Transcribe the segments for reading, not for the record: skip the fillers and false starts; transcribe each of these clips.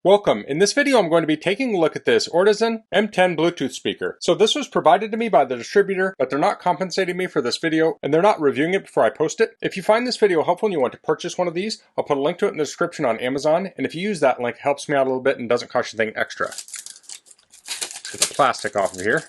Welcome. In this video I'm going to be taking a look at this Ortizan M10 Bluetooth speaker. So this was provided to me by the distributor, but they're not compensating me for this video and they're not reviewing it before I post it. If you find this video helpful and you want to purchase one of these, I'll put a link to it in the description on Amazon, and if you use that link, it helps me out a little bit and doesn't cost you anything extra. Get the plastic off of here.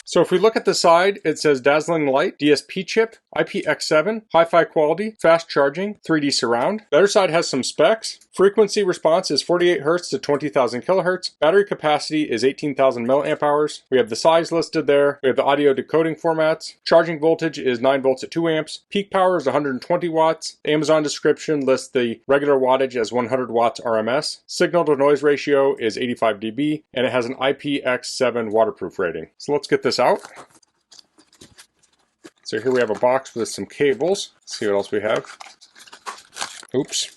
So if we look at the side, it says dazzling light, DSP chip, IPX7, hi-fi quality, fast charging, 3D surround. The other side has some specs. Frequency response is 48 Hz to 20,000 kHz. Battery capacity is 18,000 milliamp hours. We have the size listed there. We have the audio decoding formats. Charging voltage is 9 volts at 2 amps. Peak power is 120 watts. The Amazon description lists the regular wattage as 100 watts RMS. Signal to noise ratio is 85 dB, and it has an IPX7 waterproof rating. So let's get this out. So here we have a box with some cables. Let's see what else we have. Oops.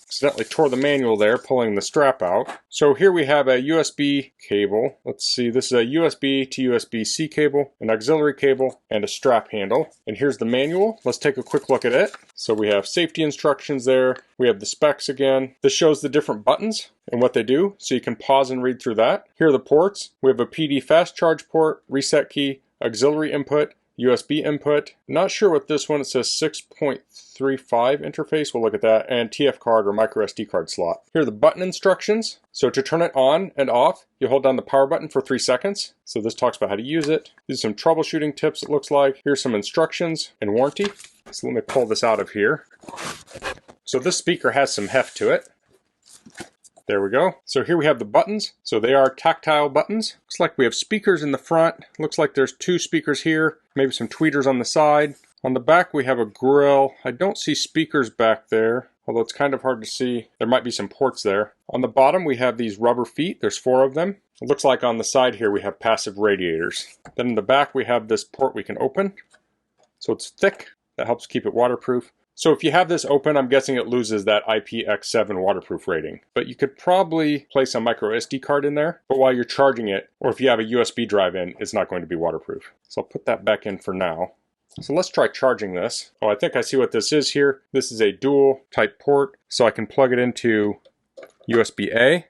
Accidentally tore the manual there, pulling the strap out. So here we have a USB cable. Let's see, this is a USB to USB-C cable, an auxiliary cable, and a strap handle. And here's the manual. Let's take a quick look at it. So we have safety instructions there. We have the specs again. This shows the different buttons and what they do, so you can pause and read through that. Here are the ports. We have a PD fast charge port, reset key, auxiliary input, USB input. Not sure what this one, it says 6.35 interface, we'll look at that, and TF card or micro SD card slot. Here are the button instructions. So to turn it on and off, you hold down the power button for 3 seconds. So this talks about how to use it. These are some troubleshooting tips, it looks like. Here's some instructions and warranty. So let me pull this out of here. So this speaker has some heft to it. There we go. So here we have the buttons. So they are tactile buttons. Looks like we have speakers in the front. Looks like there's 2 speakers here, maybe some tweeters on the side. On the back we have a grill. I don't see speakers back there, although it's kind of hard to see. There might be some ports there. On the bottom we have these rubber feet. There's 4 of them. It looks like on the side here we have passive radiators. Then in the back we have this port we can open. So it's thick. That helps keep it waterproof. So if you have this open, I'm guessing it loses that IPX7 waterproof rating. But you could probably place a micro SD card in there, but while you're charging it, or if you have a USB drive in, it's not going to be waterproof. So I'll put that back in for now. So let's try charging this. Oh, I think I see what this is here. This is a dual type port, so I can plug it into USB-A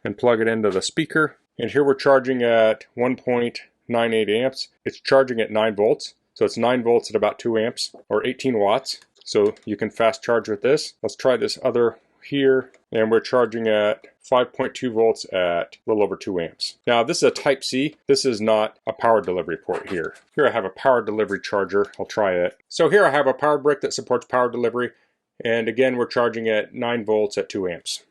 and plug it into the speaker. And here we're charging at 1.98 amps. It's charging at 9 volts. So it's 9 volts at about 2 amps or 18 watts. So you can fast charge with this. Let's try this other here, and we're charging at 5.2 volts at a little over 2 amps. Now this is a Type C. This is not a power delivery port here. Here I have a power delivery charger. I'll try it. So here I have a power brick that supports power delivery, and again we're charging at 9 volts at 2 amps.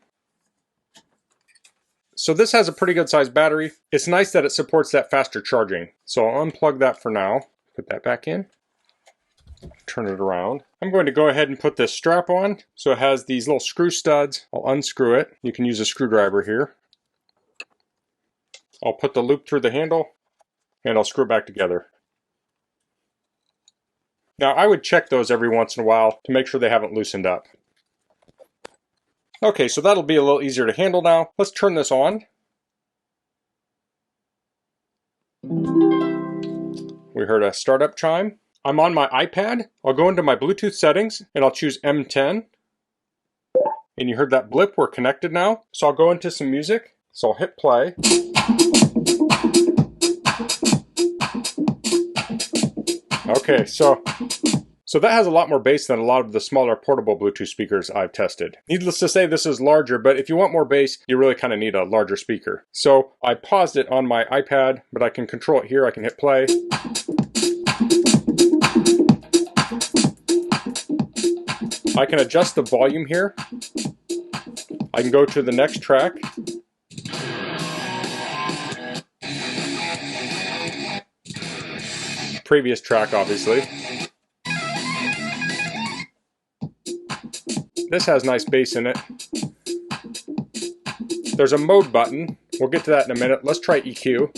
So this has a pretty good sized battery. It's nice that it supports that faster charging. So I'll unplug that for now. Put that back in. Turn it around. I'm going to go ahead and put this strap on. So it has these little screw studs. I'll unscrew it. You can use a screwdriver here. I'll put the loop through the handle and I'll screw it back together. Now I would check those every once in a while to make sure they haven't loosened up. Okay, so that'll be a little easier to handle now. Let's turn this on. We heard a startup chime. I'm on my iPad. I'll go into my Bluetooth settings and I'll choose M10. And you heard that blip, we're connected now. So I'll go into some music. So I'll hit play. Okay, so that has a lot more bass than a lot of the smaller portable Bluetooth speakers I've tested. Needless to say, this is larger, but if you want more bass, you really kind of need a larger speaker. So I paused it on my iPad, but I can control it here. I can hit play. I can adjust the volume here. I can go to the next track. Previous track, obviously. This has nice bass in it. There's a mode button. We'll get to that in a minute. Let's try EQ.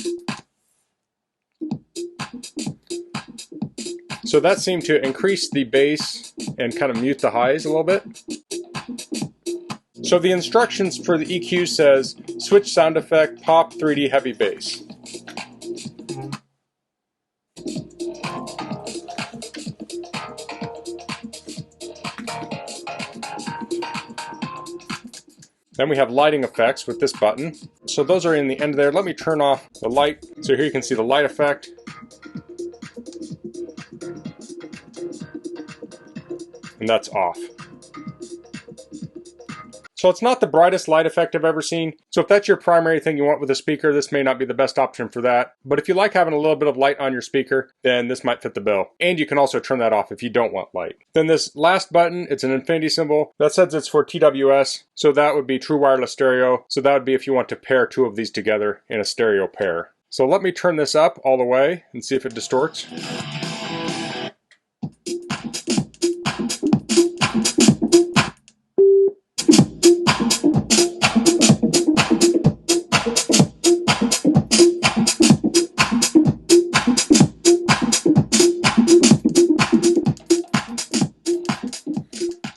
So that seemed to increase the bass and kind of mute the highs a little bit. So the instructions for the EQ says, switch sound effect, pop, 3D, heavy bass. Then we have lighting effects with this button. So those are in the end there. Let me turn off the light. So here you can see the light effect. And that's off. So it's not the brightest light effect I've ever seen. So if that's your primary thing you want with a speaker, this may not be the best option for that. But if you like having a little bit of light on your speaker, then this might fit the bill. And you can also turn that off if you don't want light. Then this last button, it's an infinity symbol. That says it's for TWS. So that would be true wireless stereo. So that would be if you want to pair two of these together in a stereo pair. So let me turn this up all the way and see if it distorts.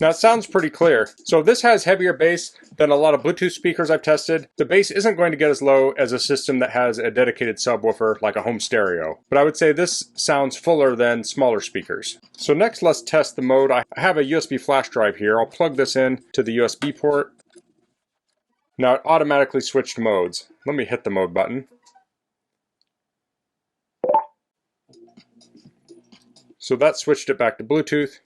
Now it sounds pretty clear. So this has heavier bass than a lot of Bluetooth speakers I've tested. The bass isn't going to get as low as a system that has a dedicated subwoofer like a home stereo. But I would say this sounds fuller than smaller speakers. So next let's test the mode. I have a USB flash drive here. I'll plug this in to the USB port. Now it automatically switched modes. Let me hit the mode button. So that switched it back to Bluetooth.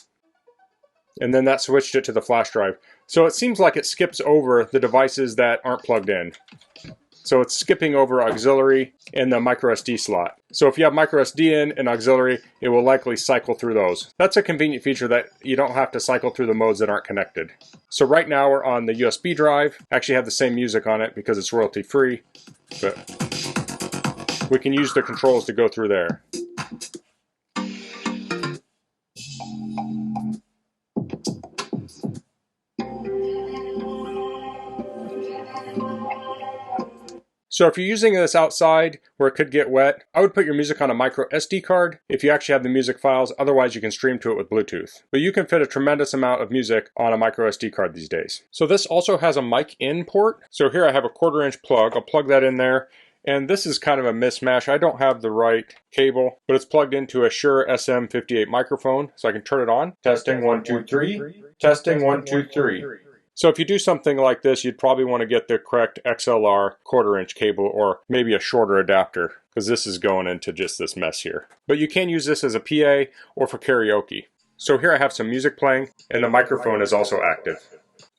And then that switched it to the flash drive. So it seems like it skips over the devices that aren't plugged in. So it's skipping over auxiliary and the micro SD slot. So if you have micro SD in and auxiliary, it will likely cycle through those. That's a convenient feature that you don't have to cycle through the modes that aren't connected. So right now we're on the USB drive. Actually have the same music on it because it's royalty free, but we can use the controls to go through there. So if you're using this outside where it could get wet, I would put your music on a micro SD card if you actually have the music files. Otherwise you can stream to it with Bluetooth. But you can fit a tremendous amount of music on a micro SD card these days. So this also has a mic in port. So here I have a 1/4 inch plug. I'll plug that in there. And this is kind of a mismatch. I don't have the right cable, but it's plugged into a Shure SM58 microphone. So I can turn it on. Testing 1 2 3. Testing 1 2 3. So if you do something like this, you'd probably want to get the correct XLR 1/4 inch cable or maybe a shorter adapter because this is going into just this mess here. But you can use this as a PA or for karaoke. So here I have some music playing and the microphone is also active.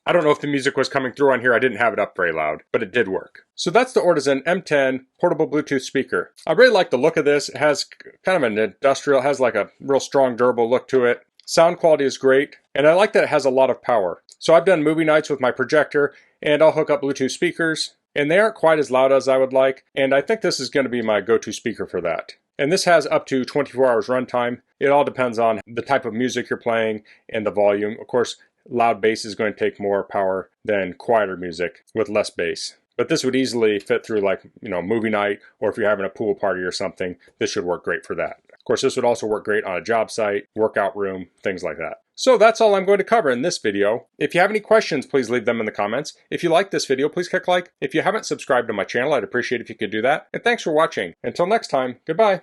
I don't know if the music was coming through on here. I didn't have it up very loud, but it did work. So that's the Ortizan M10 portable Bluetooth speaker. I really like the look of this. It has kind of an industrial, it has like a real strong, durable look to it. Sound quality is great, and I like that it has a lot of power. So I've done movie nights with my projector, and I'll hook up Bluetooth speakers, and they aren't quite as loud as I would like, and I think this is going to be my go-to speaker for that. And this has up to 24 hours runtime. It all depends on the type of music you're playing and the volume. Of course, loud bass is going to take more power than quieter music with less bass. But this would easily fit through like, movie night, or if you're having a pool party or something, this should work great for that. Of course, this would also work great on a job site, workout room, things like that. So that's all I'm going to cover in this video. If you have any questions, please leave them in the comments. If you like this video, please click like. If you haven't subscribed to my channel, I'd appreciate if you could do that. And thanks for watching. Until next time, goodbye.